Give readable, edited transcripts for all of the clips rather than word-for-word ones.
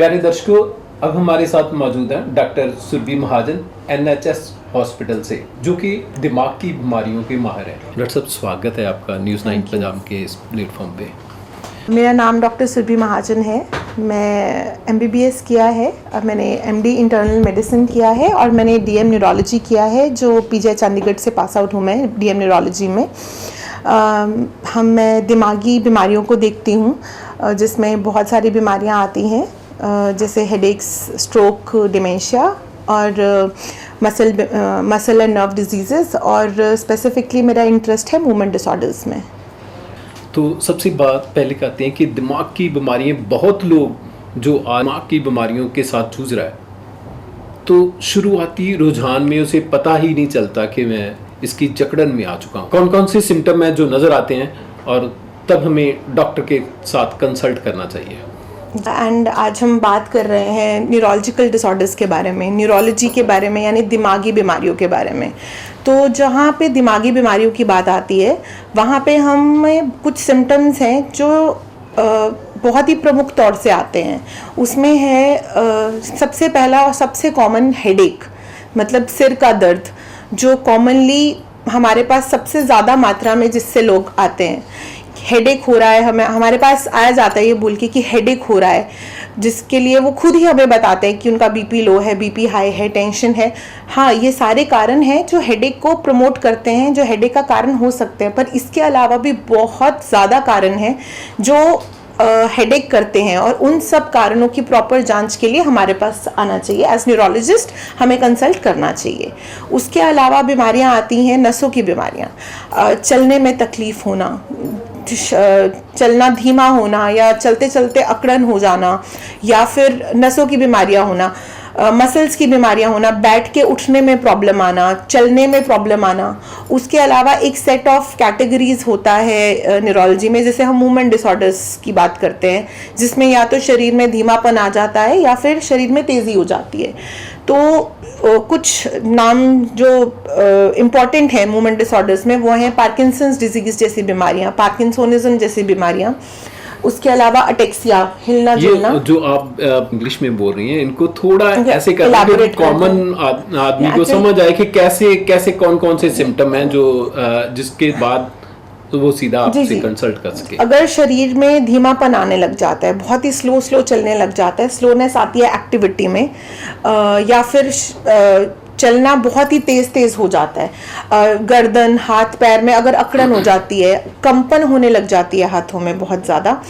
प्यारे दर्शकों, अब हमारे साथ मौजूद हैं डॉक्टर सुरभि महाजन NHS हॉस्पिटल से, जो कि दिमाग की बीमारियों के माहिर हैं। डॉक्टर साहब, स्वागत है आपका न्यूज़ 9 पंजाब के इस प्लेटफॉर्म पे। मेरा नाम डॉक्टर सुरभि महाजन है। मैं MBBS किया है और मैंने MD इंटरनल मेडिसिन किया है और मैंने DM न्यूरोलॉजी किया है, जो PGI चंडीगढ़ से पास आउट हूँ मैं DM न्यूरोलॉजी में। मैं दिमागी बीमारियों को देखती हूँ, जिसमें बहुत सारी बीमारियाँ आती हैं, जैसे हेडेक्स, स्ट्रोक, डिमेंशिया और मसल एंड नर्व डिजीज़ेस, और स्पेसिफिकली मेरा इंटरेस्ट है मूवमेंट डिसऑर्डर्स में। तो सबसे बात पहले कहते हैं कि दिमाग की बीमारियां, बहुत लोग जो दिमाग की बीमारियों के साथ जूझ रहा है, तो शुरुआती रुझान में उसे पता ही नहीं चलता कि मैं इसकी जकड़न में आ चुका हूँ। कौन कौन से सिम्टम हैं जो नज़र आते हैं और तब हमें डॉक्टर के साथ कंसल्ट करना चाहिए। एंड आज हम बात कर रहे हैं न्यूरोलॉजिकल डिसऑर्डर्स के बारे में, न्यूरोलॉजी के बारे में, यानी दिमागी बीमारियों के बारे में। तो जहाँ पे दिमागी बीमारियों की बात आती है, वहाँ पे हमें कुछ सिम्टम्स हैं जो बहुत ही प्रमुख तौर से आते हैं। उसमें है सबसे पहला और सबसे कॉमन हेडेक, मतलब सिर का दर्द, जो कॉमनली हमारे पास सबसे ज़्यादा मात्रा में जिससे लोग आते हैं। हेडेक हो रहा है, हमारे पास आया जाता है ये बोल के कि हेडेक हो रहा है, जिसके लिए वो खुद ही हमें बताते हैं कि उनका BP लो है, BP हाई है, टेंशन है। हाँ, ये सारे कारण हैं जो हेडेक को प्रमोट करते हैं, जो हेडेक का कारण हो सकते हैं, पर इसके अलावा भी बहुत ज़्यादा कारण हैं जो हेडेक करते हैं, और उन सब कारणों की प्रॉपर जांच के लिए हमारे पास आना चाहिए। एज न्यूरोलॉजिस्ट हमें कंसल्ट करना चाहिए। उसके अलावा बीमारियां आती हैं, नसों की बीमारियां, चलने में तकलीफ़ होना, चलना धीमा होना, या चलते चलते अकड़न हो जाना, या फिर नसों की बीमारियां होना, मसल्स की बीमारियां होना, बैठ के उठने में प्रॉब्लम आना, चलने में प्रॉब्लम आना। उसके अलावा एक सेट ऑफ कैटेगरीज होता है न्यूरोलॉजी में, जैसे हम मूवमेंट डिसऑर्डर्स की बात करते हैं, जिसमें या तो शरीर में धीमापन आ जाता है या फिर शरीर में तेज़ी हो जाती है। तो कुछ नाम जो इम्पॉर्टेंट है मूवमेंट डिसऑर्डर्स में, वो हैं पार्किंसंस डिजीज जैसी बीमारियां, पार्किंसोनिज्म जैसी बीमारियां। उसके अलावा अटेक्सिया, हिलना जुलना। जो आप इंग्लिश में बोल रही हैं, इनको थोड़ा ऐसे करके कॉमन आदमी को समझ आए कि कैसे कैसे कौन कौन से सिम्टम हैं जो जिसके बाद तो वो सीधा आपसे कंसल्ट कर सके। अगर शरीर में धीमापन आने लग जाता है, बहुत ही स्लो चलने लग जाता है, स्लोनेस आती है एक्टिविटी में, या फिर चलना बहुत ही तेज हो जाता है, गर्दन, हाथ पैर में अगर अकड़न हो जाती है, कंपन होने लग जाती है हाथों में बहुत ज़्यादा,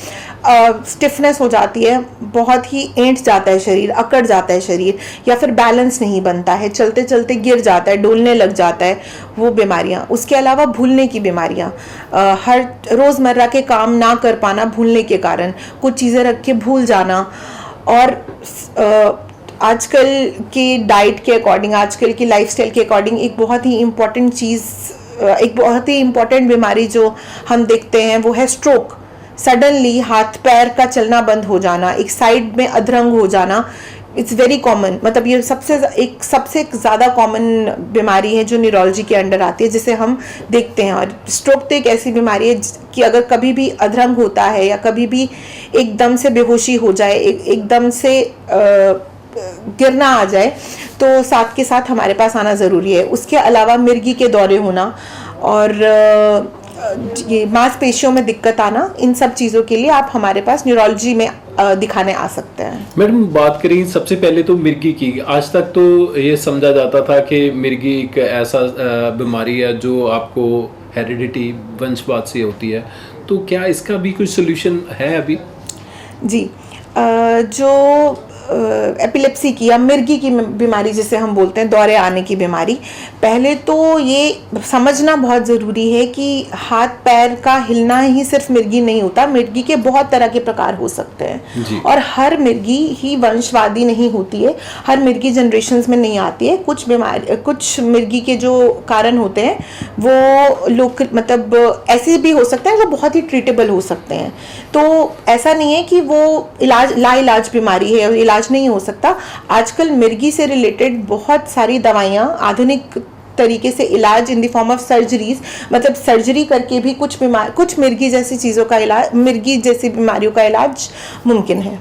स्टिफनेस हो जाती है, बहुत ही ऐंठ जाता है शरीर, अकड़ जाता है शरीर, या फिर बैलेंस नहीं बनता है, चलते चलते गिर जाता है, डोलने लग जाता है, वो बीमारियाँ। उसके अलावा भूलने की बीमारियाँ, हर रोज़मर्रा के काम ना कर पाना भूलने के कारण, कुछ चीज़ें रख के भूल जाना, और आजकल की डाइट के अकॉर्डिंग, आजकल की लाइफस्टाइल के अकॉर्डिंग एक बहुत ही इम्पॉर्टेंट चीज़, एक बहुत ही इम्पॉर्टेंट बीमारी जो हम देखते हैं वो है स्ट्रोक। सडनली हाथ पैर का चलना बंद हो जाना, एक साइड में अधरंग हो जाना, इट्स वेरी कॉमन। मतलब ये सबसे ज़्यादा कॉमन बीमारी है जो न्यूरोलॉजी के अंडर आती है, जिसे हम देखते हैं। और स्ट्रोक तो एक ऐसी बीमारी है कि अगर कभी भी अधरंग होता है, या कभी भी एकदम से बेहोशी हो जाए, एकदम से गिरना आ जाए, तो साथ के साथ हमारे पास आना ज़रूरी है। उसके अलावा मिर्गी के दौरे होना और ये मांसपेशियों में दिक्कत आना, इन सब चीज़ों के लिए आप हमारे पास न्यूरोलॉजी में दिखाने आ सकते हैं। मैडम, बात करें सबसे पहले तो मिर्गी की। आज तक तो ये समझा जाता था कि मिर्गी एक ऐसा बीमारी है जो आपको हेरिडिटी, वंशवाद से होती है, तो क्या इसका भी कुछ सोल्यूशन है अभी? जी, जो एपिलेप्सी की या मिर्गी की बीमारी जिसे हम बोलते हैं, दौरे आने की बीमारी, पहले तो ये समझना बहुत ज़रूरी है कि हाथ पैर का हिलना ही सिर्फ मिर्गी नहीं होता। मिर्गी के बहुत तरह के प्रकार हो सकते हैं, और हर मिर्गी ही वंशवादी नहीं होती है, हर मिर्गी जनरेशन्स में नहीं आती है। कुछ मिर्गी के जो कारण होते हैं वो लोग, मतलब ऐसे भी हो सकते हैं जो बहुत ही ट्रीटेबल हो सकते हैं। तो ऐसा नहीं है कि वो लाइलाज बीमारी है, इलाज नहीं हो सकता। आजकल मिर्गी से रिलेटेड बहुत सारी दवाइयाँ, आधुनिक तरीके से इलाज in the form of surgeries, मतलब सर्जरी करके भी कुछ मिर्गी जैसी चीज़ों का इलाज, मिर्गी जैसी बीमारियों का इलाज मुमकिन है।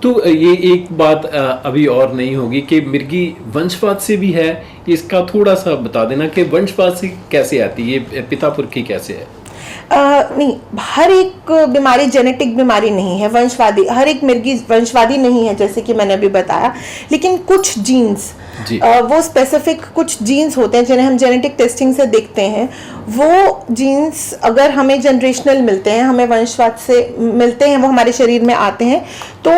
तो ये एक बात अभी और नहीं होगी कि मिर्गी वंशवाद से भी है, इसका थोड़ा सा बता देना कि वंशवाद से कैसे आती है, ये पिता पुरखी कैसे है? नहीं, हर एक बीमारी जेनेटिक बीमारी नहीं है, वंशवादी, हर एक मिर्गी वंशवादी नहीं है जैसे कि मैंने अभी बताया, लेकिन कुछ जीन्स वो स्पेसिफिक कुछ जीन्स होते हैं जिन्हें हम जेनेटिक टेस्टिंग से देखते हैं। वो जीन्स अगर हमें जनरेशनल मिलते हैं, हमें वंशवाद से मिलते हैं, वो हमारे शरीर में आते हैं, तो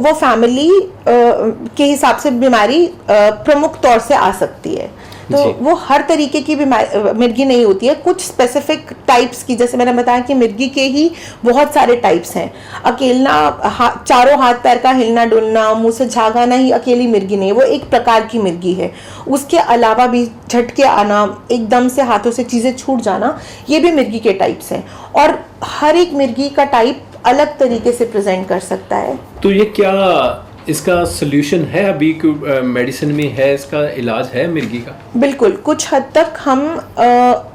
वो फैमिली के हिसाब से बीमारी प्रमुख तौर से आ सकती है। तो वो हर तरीके की मिर्गी नहीं होती है, कुछ स्पेसिफिक टाइप्स की, जैसे मैंने बताया कि मिर्गी के ही बहुत सारे टाइप्स हैं। अकेला चारों हाथ पैर का हिलना डुलना, मुंह से झाग आना ही अकेली मिर्गी नहीं, वो एक प्रकार की मिर्गी है। उसके अलावा भी झटके आना, एकदम से हाथों से चीज़ें छूट जाना, ये भी मिर्गी के टाइप्स हैं। और हर एक मिर्गी का टाइप अलग तरीके से प्रेजेंट कर सकता है। तो ये क्या इसका सोल्यूशन है अभी, मेडिसिन में है, इसका इलाज है मिर्गी का? बिल्कुल, कुछ हद तक हम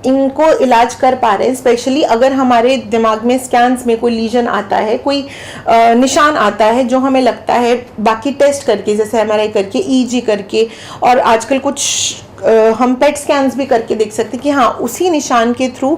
इनको इलाज कर पा रहे हैं, स्पेशली अगर हमारे दिमाग में स्कैन्स में कोई लीजन आता है, कोई निशान आता है जो हमें लगता है बाकी टेस्ट करके, जैसे एमआरआई करके, ईजी करके, और आजकल कुछ हम पेट स्कैन्स भी करके देख सकते हैं कि हाँ उसी निशान के थ्रू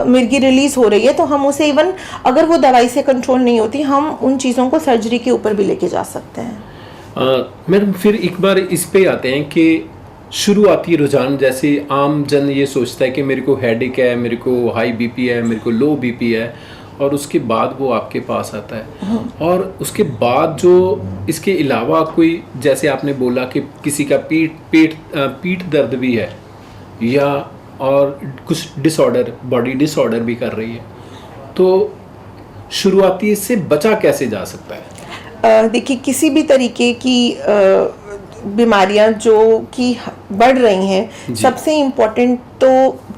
मिर्गी रिलीज हो रही है, तो हम उसे इवन अगर वो दवाई से कंट्रोल नहीं होती, हम उन चीज़ों को सर्जरी के ऊपर भी लेके जा सकते हैं। मैडम फिर एक बार इस पे आते हैं कि शुरुआती रुझान, जैसे आम जन ये सोचता है कि मेरे को हेडेक है, मेरे को हाई बीपी है, मेरे को लो बीपी है, और उसके बाद वो आपके पास आता है। और उसके बाद जो इसके अलावा कोई, जैसे आपने बोला कि किसी का पीठ दर्द भी है, या और कुछ डिसऑर्डर, बॉडी डिसऑर्डर भी कर रही है, तो शुरुआती इससे बचा कैसे जा सकता है? देखिए, किसी भी तरीके की बीमारियां जो कि बढ़ रही हैं, सबसे इम्पोर्टेंट तो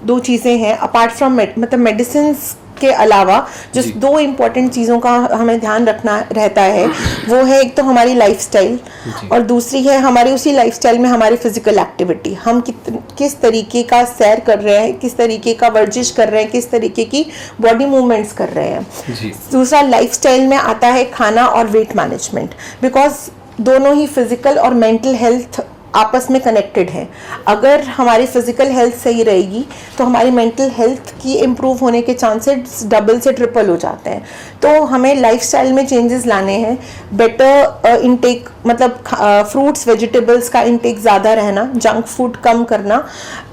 दो चीज़ें हैं, अपार्ट फ्रॉम मतलब मेडिसिन के अलावा जो दो इम्पोर्टेंट चीज़ों का हमें ध्यान रखना रहता है, वो है एक तो हमारी लाइफस्टाइल, और दूसरी है हमारी उसी लाइफस्टाइल में हमारी फिजिकल एक्टिविटी। हम किस तरीके का सैर कर रहे हैं, किस तरीके का वर्जिश कर रहे हैं, किस तरीके की बॉडी मूवमेंट्स कर रहे हैं। दूसरा लाइफस्टाइल में आता है खाना और वेट मैनेजमेंट, बिकॉज दोनों ही फिजिकल और मेंटल हेल्थ आपस में कनेक्टेड है। अगर हमारी फिजिकल हेल्थ सही रहेगी तो हमारी मेंटल हेल्थ की इम्प्रूव होने के चांसेस डबल से ट्रिपल हो जाते हैं। तो हमें लाइफस्टाइल में चेंजेस लाने हैं, बेटर इनटेक, मतलब फ्रूट्स वेजिटेबल्स का इनटेक ज़्यादा रहना, जंक फूड कम करना,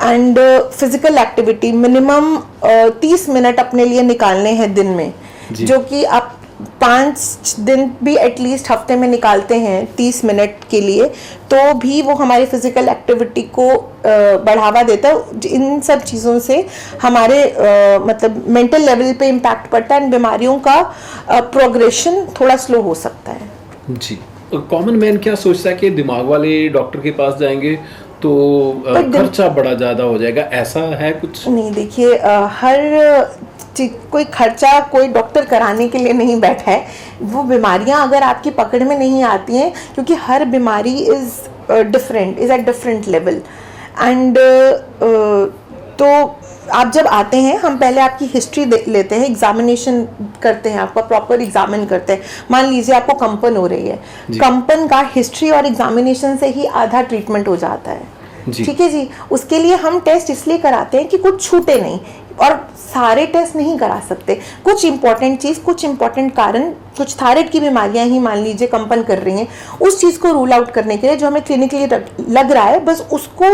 and physical activity minimum 30 minute अपने लिए निकालने हैं दिन में, जो कि आप 5 दिन भी एटलीस्ट हफ्ते में निकालते हैं 30 मिनट के लिए, तो भी वो हमारी फिजिकल एक्टिविटी को बढ़ावा देता है। इन सब चीज़ों से हमारे मतलब मेंटल लेवल पे इम्पैक्ट पड़ता है, बीमारियों का प्रोग्रेशन थोड़ा स्लो हो सकता है। जी, कॉमन मैन क्या सोचता है कि दिमाग वाले डॉक्टर के पास जाएंगे तो खर्चा बड़ा ज़्यादा हो जाएगा, ऐसा है कुछ? नहीं, देखिए, हर कोई खर्चा कोई डॉक्टर कराने के लिए नहीं बैठा है। वो बीमारियां अगर आपकी पकड़ में नहीं आती हैं, क्योंकि हर बीमारी is at different level, and तो आप जब आते हैं, हम पहले आपकी हिस्ट्री लेते हैं, एग्जामिनेशन करते हैं, आपका प्रॉपर एग्जामिन करते हैं। मान लीजिए आपको कंपन हो रही है, कंपन का हिस्ट्री और एग्जामिनेशन से ही आधा ट्रीटमेंट हो जाता है। ठीक है जी, उसके लिए हम टेस्ट इसलिए कराते हैं कि कुछ छूटे नहीं, और सारे टेस्ट नहीं करा सकते। कुछ इंपॉर्टेंट चीज़, कुछ इंपॉर्टेंट कारण, कुछ थायराइड की बीमारियां ही मान लीजिए कंपन कर रही हैं, उस चीज़ को रूल आउट करने के लिए जो हमें क्लिनिकली लग रहा है, बस उसको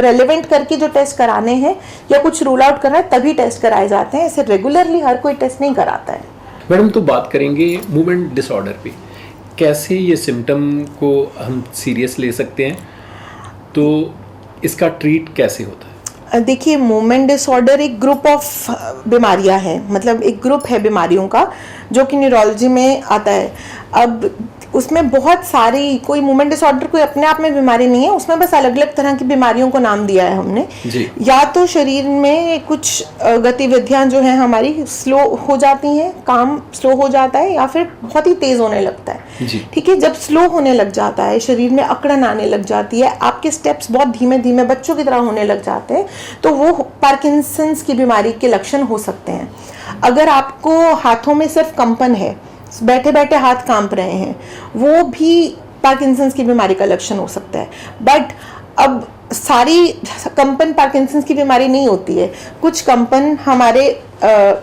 रेलेवेंट करके जो टेस्ट कराने हैं या कुछ रूल आउट करना है, तभी टेस्ट कराए जाते हैं। ऐसे रेगुलरली हर कोई टेस्ट नहीं कराता है। मैडम, तो बात करेंगे मूवमेंट डिसऑर्डर पे, कैसे ये सिम्टम को हम सीरियस ले सकते हैं, तो इसका ट्रीट कैसे होता है? देखिए, मूवमेंट डिसऑर्डर एक ग्रुप ऑफ बीमारियां हैं, मतलब एक ग्रुप है बीमारियों का जो कि न्यूरोलॉजी में आता है। अब उसमें बहुत सारी, कोई मूवमेंट डिसऑर्डर कोई अपने आप में बीमारी नहीं है, उसमें बस अलग अलग तरह की बीमारियों को नाम दिया है हमने। या तो शरीर में कुछ गतिविधियां जो हैं हमारी स्लो हो जाती हैं, काम स्लो हो जाता है, या फिर बहुत ही तेज होने लगता है। ठीक है, जब स्लो होने लग जाता है, शरीर में अकड़न आने लग जाती है, आपके स्टेप्स बहुत धीमे धीमे बच्चों की तरह होने लग जाते हैं, तो वो पार्किंसंस की बीमारी के लक्षण हो सकते हैं। अगर आपको हाथों में सिर्फ कंपन है, बैठे बैठे हाथ कांप रहे हैं, वो भी पार्किंसंस की बीमारी का लक्षण हो सकता है। बट अब सारी कंपन पार्किंसंस की बीमारी नहीं होती है, कुछ कंपन हमारे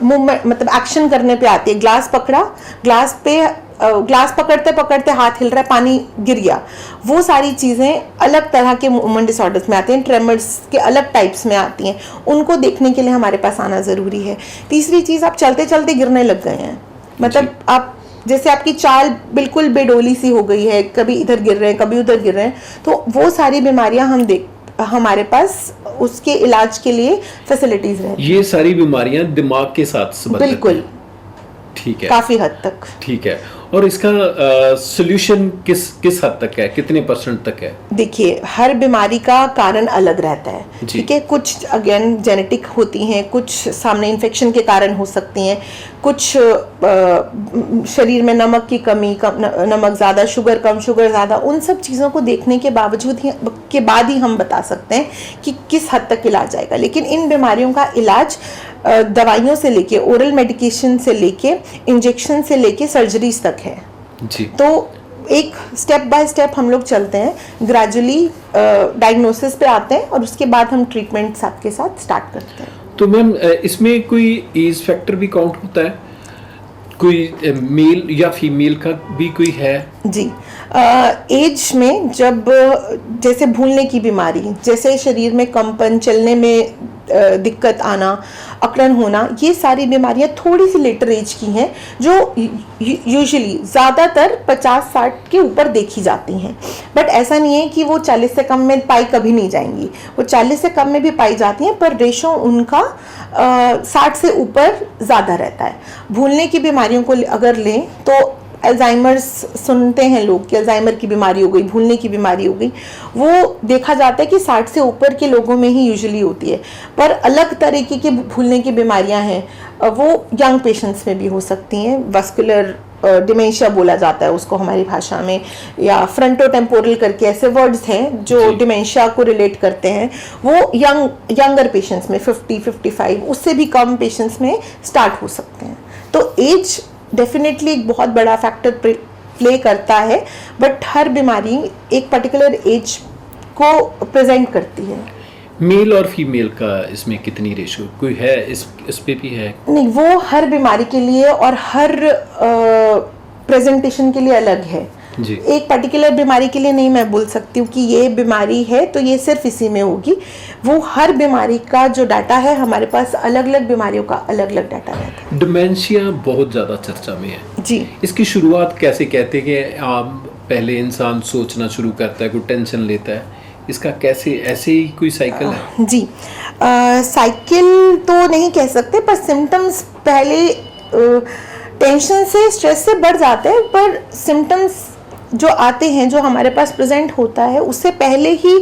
मूवमेंट मतलब एक्शन करने पे आती है। ग्लास पकड़ा, ग्लास पकड़ते पकड़ते हाथ हिल रहा है, पानी गिर गया, वो सारी चीज़ें अलग तरह के मूवमेंट डिसऑर्डर्स में आती हैं, ट्रेमर्स के अलग टाइप्स में आती हैं, उनको देखने के लिए हमारे पास आना ज़रूरी है। तीसरी चीज़, आप चलते चलते गिरने लग गए हैं, मतलब आप जैसे आपकी चाल बिल्कुल बेडोली सी हो गई है, कभी इधर गिर रहे हैं कभी उधर गिर रहे हैं, तो वो सारी बीमारियां हमारे पास उसके इलाज के लिए फैसिलिटीज हैं। ये सारी बीमारियां दिमाग के साथ संबंधित बिल्कुल, ठीक है, काफी हद तक ठीक है। और इसका सॉल्यूशन किस हद तक है, कितने % तक है? देखिए, हर बीमारी का कारण अलग रहता है, जी। ठीक है। कुछ अगेन जेनेटिक होती हैं, कुछ सामने इन्फेक्शन के कारण हो सकती हैं, कुछ शरीर में नमक की कमी, नमक ज़्यादा, शुगर कम, शुगर ज़्यादा, उन सब चीज़ों को देखने के बाद ही हम बता सकते हैं कि किस हद तक इलाज आएगा। लेकिन इन बीमारियों का इलाज दवाइयों से लेके, ओरल मेडिकेशन से लेके, इंजेक्शन से लेके सर्जरीज तक है जी। तो एक स्टेप बाय स्टेप हम लोग चलते हैं, ग्रेजुअली डायग्नोसिस पे आते हैं और उसके बाद हम ट्रीटमेंट आपके साथ स्टार्ट करते हैं। तो मैम, इसमें कोई एज फैक्टर भी काउंट होता है? कोई मेल या फीमेल का भी कोई है? जी, एज में जब जैसे भूलने की बीमारी, जैसे शरीर में कंपन, चलने में दिक्कत आना, अकड़न होना, ये सारी बीमारियां थोड़ी सी लेटर एज की हैं, जो यूजुअली ज़्यादातर 50-60 के ऊपर देखी जाती हैं। बट ऐसा नहीं है कि वो 40 से कम में पाई कभी नहीं जाएंगी, वो 40 से कम में भी पाई जाती हैं, पर रेशो उनका 60 से ऊपर ज़्यादा रहता है। भूलने की बीमारियों को अगर लें तो अल्जाइमर्स सुनते हैं लोग कि अल्जाइमर की बीमारी हो गई, भूलने की बीमारी हो गई, वो देखा जाता है कि 60 से ऊपर के लोगों में ही यूजुअली होती है। पर अलग तरीके की भूलने की बीमारियां हैं, वो यंग पेशेंट्स में भी हो सकती हैं। वस्कुलर डिमेंशिया बोला जाता है उसको हमारी भाषा में, या फ्रंटोटेम्पोरल करके ऐसे वर्ड्स हैं जो डिमेंशिया को रिलेट करते हैं, वो यंगर पेशेंट्स में 50-55 उससे भी कम पेशेंट्स में स्टार्ट हो सकते हैं। तो एज डेफिनेटली एक बहुत बड़ा फैक्टर प्ले करता है, बट हर बीमारी एक पर्टिकुलर एज को प्रेजेंट करती है। मेल और फीमेल का इसमें कितनी रेशो कोई है? इस पे भी है? नहीं, वो हर बीमारी के लिए और हर प्रेजेंटेशन के लिए अलग है जी। एक पर्टिकुलर बीमारी के लिए नहीं मैं बोल सकती हूँ कि ये बीमारी है तो ये सिर्फ इसी में होगी। वो हर बीमारी का जो डाटा है, हमारे पास अलग अलग बीमारियों का अलग अलग डाटा रहता है। डिमेंशिया बहुत ज़्यादा चर्चा में है जी। इसकी शुरुआत कैसे? कहते हैं कि पहले इंसान सोचना शुरू करता है, कोई टेंशन लेता है, इसका कैसे, ऐसे ही कोई साइकिल है? जी, साइकिल तो नहीं कह सकते, पर सिम्टम्स पहले टेंशन से, स्ट्रेस से बढ़ जाते हैं, पर सिम्टम्स जो आते हैं, जो हमारे पास प्रेजेंट होता है, उससे पहले ही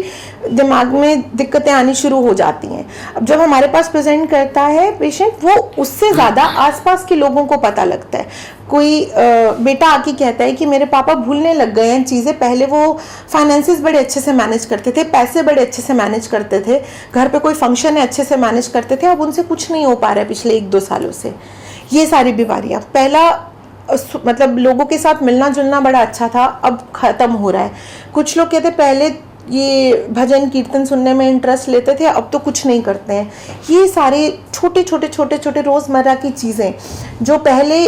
दिमाग में दिक्कतें आनी शुरू हो जाती हैं। अब जब हमारे पास प्रेजेंट करता है पेशेंट, वो उससे ज़्यादा आसपास के लोगों को पता लगता है। कोई बेटा आके कहता है कि मेरे पापा भूलने लग गए हैं चीज़ें, पहले वो फाइनेंसेस बड़े अच्छे से मैनेज करते थे, पैसे बड़े अच्छे से मैनेज करते थे, घर पे कोई फंक्शन है अच्छे से मैनेज करते थे, अब उनसे कुछ नहीं हो पा रहा है पिछले 1-2 सालों से। ये सारी बीमारियाँ, पहला मतलब लोगों के साथ मिलना जुलना बड़ा अच्छा था, अब ख़त्म हो रहा है। कुछ लोग कहते पहले ये भजन कीर्तन सुनने में इंटरेस्ट लेते थे, अब तो कुछ नहीं करते हैं। ये सारे छोटे छोटे रोज़मर्रा की चीज़ें जो पहले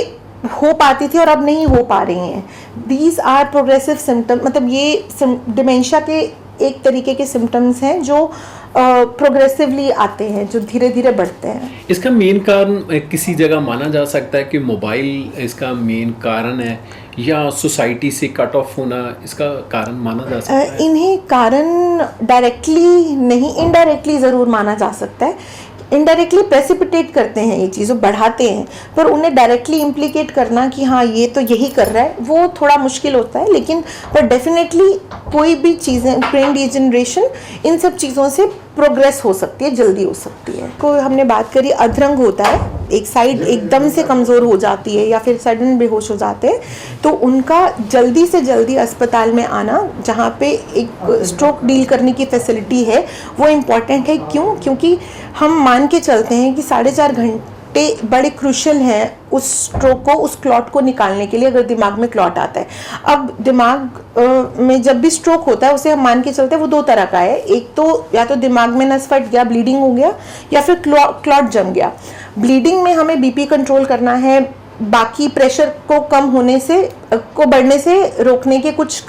हो पाती थी और अब नहीं हो पा रही हैं, दीज आर प्रोग्रेसिव सिम्टम। मतलब ये डिमेंशिया के एक तरीके के सिम्टम्स हैं जो प्रोग्रेसिवली आते हैं, जो धीरे धीरे बढ़ते हैं। इसका मेन कारण किसी जगह माना जा सकता है कि मोबाइल इसका मेन कारण है, या सोसाइटी से कट ऑफ होना इसका कारण माना जा सकता है? इन्हें कारण डायरेक्टली नहीं, इनडायरेक्टली ज़रूर माना जा सकता है। इनडायरेक्टली प्रेसिपिटेट करते हैं ये चीज़ों, बढ़ाते हैं, पर उन्हें डायरेक्टली इम्प्लीकेट करना कि हाँ ये तो यही कर रहा है, वो थोड़ा मुश्किल होता है। लेकिन पर डेफिनेटली कोई भी चीज़ें, ब्रेन डिजनरेशन, इन सब चीज़ों से प्रोग्रेस हो सकती है, जल्दी हो सकती है। कोई हमने बात करी, अधरंग होता है, एक साइड एकदम से कमज़ोर हो जाती है या फिर सडन बेहोश हो जाते हैं, तो उनका जल्दी से जल्दी अस्पताल में आना, जहाँ पे एक स्ट्रोक डील करने की फैसिलिटी है, वो इम्पॉर्टेंट है। क्यों? क्योंकि हम मान के चलते हैं कि 4.5 घंटे बड़े क्रूशल हैं उस स्ट्रोक को, उस क्लॉट को निकालने के लिए, अगर दिमाग में क्लॉट आता है। अब दिमाग में जब भी स्ट्रोक होता है उसे हम मान के चलते हैं वो दो तरह का है, एक तो या तो दिमाग में नस फट गया, ब्लीडिंग हो गया, या फिर क्लॉट जम गया। ब्लीडिंग में हमें बीपी कंट्रोल करना है, बाकी प्रेशर को कम होने से को बढ़ने से रोकने के कुछ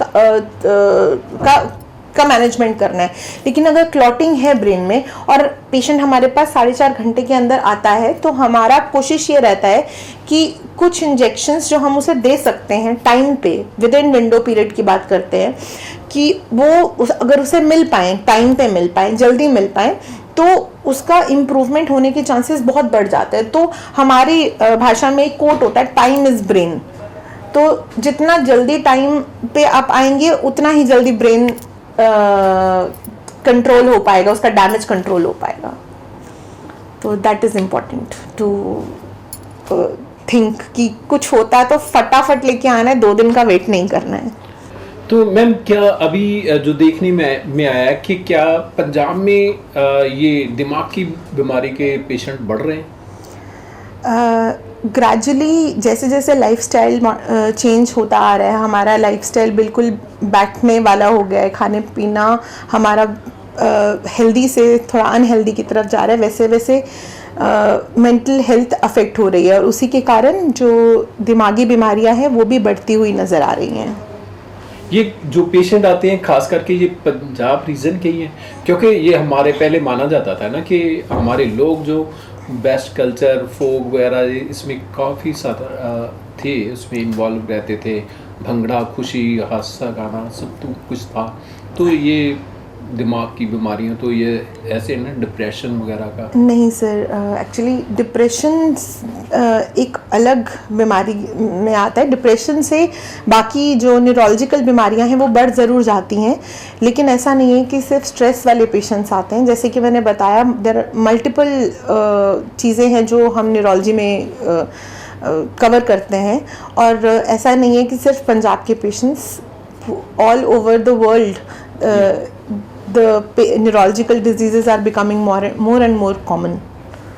का मैनेजमेंट करना है। लेकिन अगर क्लॉटिंग है ब्रेन में और पेशेंट हमारे पास 4.5 घंटे के अंदर आता है, तो हमारा कोशिश ये रहता है कि कुछ इंजेक्शंस जो हम उसे दे सकते हैं टाइम पे, विद इन विंडो पीरियड की बात करते हैं, कि वो अगर उसे मिल पाए, टाइम पे मिल पाए, जल्दी मिल पाए, तो उसका इम्प्रूवमेंट होने के चांसेस बहुत बढ़ जाते हैं। तो हमारी भाषा में एक कोट होता है, टाइम इज ब्रेन। तो जितना जल्दी टाइम पे आप आएंगे उतना ही जल्दी ब्रेन कंट्रोल हो पाएगा, उसका डैमेज कंट्रोल हो पाएगा। तो that is important to think कि कुछ होता है तो फटाफट लेके आना है, 2 दिन का वेट नहीं करना है। तो मैम, क्या अभी जो देखने में आया कि क्या पंजाब में ये दिमाग की बीमारी के पेशेंट बढ़ रहे हैं? ग्रेजुअली जैसे जैसे लाइफस्टाइल चेंज होता आ रहा है, हमारा लाइफस्टाइल बिल्कुल बैठने वाला हो गया है, खाने पीना हमारा हेल्दी से थोड़ा अनहेल्दी की तरफ जा रहा है, वैसे वैसे मेंटल हेल्थ अफेक्ट हो रही है, और उसी के कारण जो दिमागी बीमारियां हैं वो भी बढ़ती हुई नज़र आ रही हैं। ये जो पेशेंट आते हैं खास करके ये पंजाब रीजन के ही हैं, क्योंकि ये हमारे पहले माना जाता था ना कि हमारे लोग जो बेस्ट कल्चर फोक वगैरह इसमें काफ़ी सारा थे, उसमें इन्वॉल्व रहते थे, भंगड़ा, खुशी, हादसा, गाना सब तो कुछ था। तो ये दिमाग की बीमारियां तो ये ऐसे ना डिप्रेशन वगैरह का नहीं सर, एक्चुअली डिप्रेशन एक अलग बीमारी में आता है। डिप्रेशन से बाकी जो न्यूरोलॉजिकल बीमारियां हैं वो बढ़ ज़रूर जाती हैं, लेकिन ऐसा नहीं है कि सिर्फ स्ट्रेस वाले पेशेंट्स आते हैं। जैसे कि मैंने बताया, देयर मल्टीपल चीज़ें हैं जो हम न्यूरोलॉजी में कवर करते हैं, और ऐसा नहीं है कि सिर्फ पंजाब के patients, all over the world the neurological diseases are becoming more and more common.